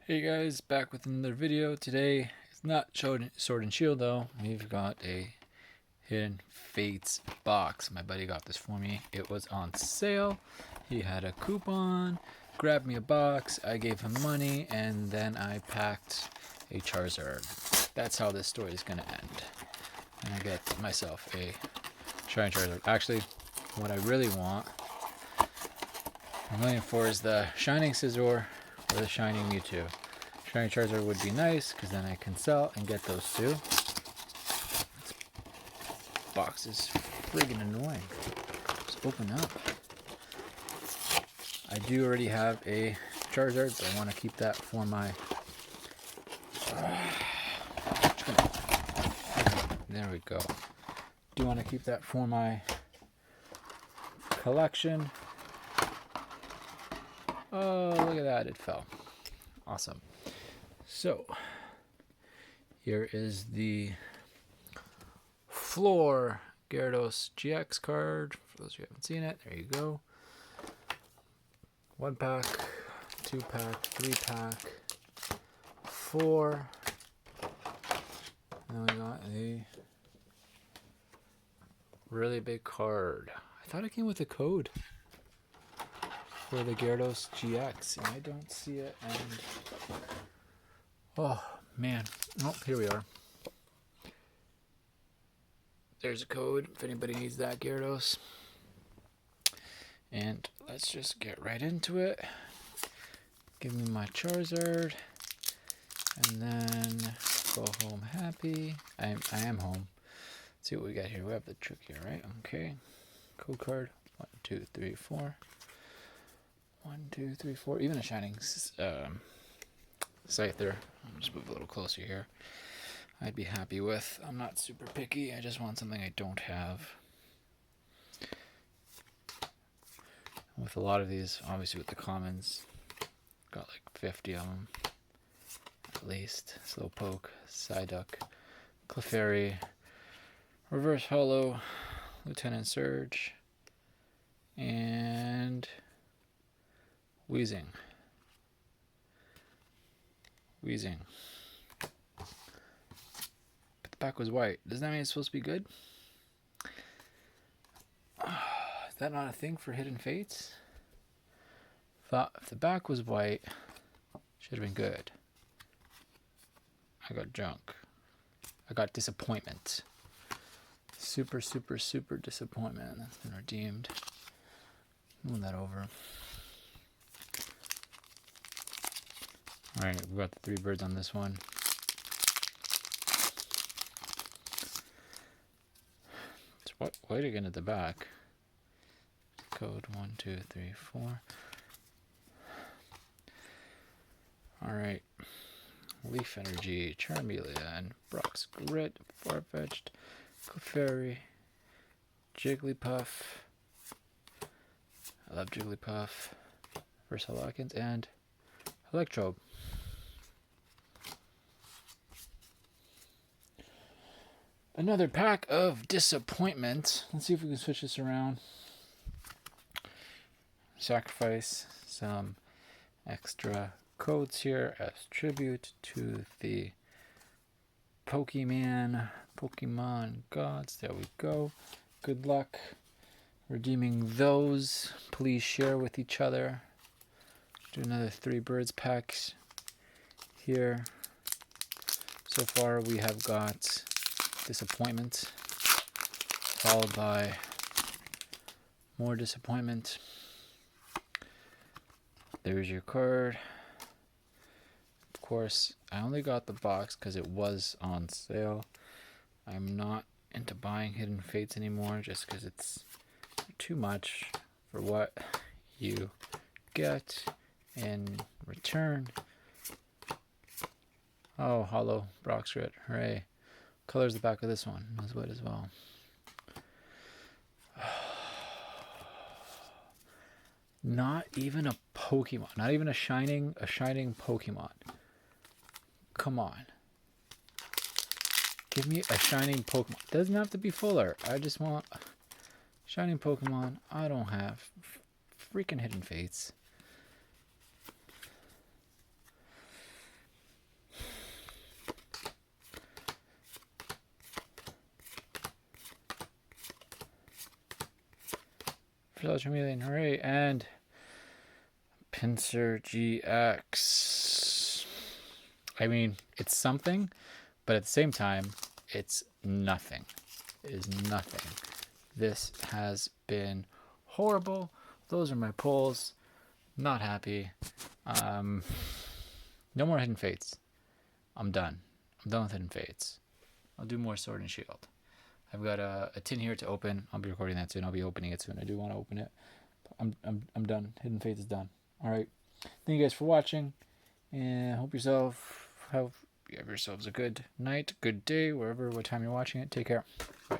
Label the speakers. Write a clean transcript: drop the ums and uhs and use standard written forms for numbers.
Speaker 1: Hey guys, back with another video. Today, it's not Sword and Shield though. We've got a Hidden Fates box. My buddy got this for me. It was on sale. He had a coupon, grabbed me a box, I gave him money, and then I packed a Charizard. That's how this story is going to end. And I get myself a Shiny Charizard. Actually, what I really want, I'm looking for is the Shining Scizor or the Shining Mewtwo. Shiny Charizard would be nice because then I can sell and get those two. This box is friggin' annoying. Just open up. I do already have a Charizard, but I want to keep that for my. There we go. Do want to keep that for my collection. Oh, look at that, it fell. Awesome. So, here is the Floor Gyarados GX card. For those who haven't seen it, there you go. 1 pack, 2 pack, 3 pack, 4. And then we got a really big card. I thought it came with a code for the Gyarados GX, and I don't see it. And oh man, oh, here we are. There's a code if anybody needs that Gyarados. And let's just get right into it. Give me my Charizard, and then go home happy. I am home. Let's see what we got here. We have the trick here, right? Okay. Code card 1, 2, 3, 4. 1, 2, 3, 4. Even a Shining Scyther. I'll just move a little closer here. I'd be happy with. I'm not super picky. I just want something I don't have. With a lot of these, obviously with the commons, got like 50 of them at least. Slowpoke, Psyduck, Clefairy, Reverse Hollow, Lieutenant Surge, and Weezing. But the back was white. Doesn't that mean it's supposed to be good? Is that not a thing for Hidden Fates? Thought if the back was white, should have been good. I got junk. I got disappointment. Super disappointment. That's been redeemed. Move that over. Alright, we got the 3 birds on this one. It's white again at the back. Code 1, 2, 3, 4. Alright. Leaf Energy, Charmeleon, and Brock's Grit, Farfetch'd, Clefairy, Jigglypuff. I love Jigglypuff. Versalakins, and Electrode. Another pack of disappointment. Let's see if we can switch this around. Sacrifice some extra codes here as tribute to the Pokemon gods. There we go. Good luck redeeming those. Please share with each other. Do another 3 birds packs here. So far we have got disappointment, followed by more disappointment. There's your card. Of course, I only got the box because it was on sale. I'm not into buying Hidden Fates anymore just because it's too much for what you get in return. Oh, hollow Brock's Grit. Hooray. Colors the back of this one as white as well. Not even a Pokemon. Not even a shining Pokemon. Come on. Give me a shining Pokemon. Doesn't have to be full art. I just want shining Pokemon. I don't have freaking Hidden Fates. $3 chameleon, hooray, and Pinsir GX. I mean, it's something, but at the same time, it's nothing. It is nothing. This has been horrible. Those are my pulls. Not happy. No more Hidden Fates. I'm done. I'm done with Hidden Fates. I'll do more Sword and Shield. I've got a tin here to open. I'll be recording that soon. I'll be opening it soon. I do want to open it. I'm done. Hidden Fates is done. All right. Thank you guys for watching, and hope you have yourselves a good night, good day, what time you're watching it. Take care. Bye.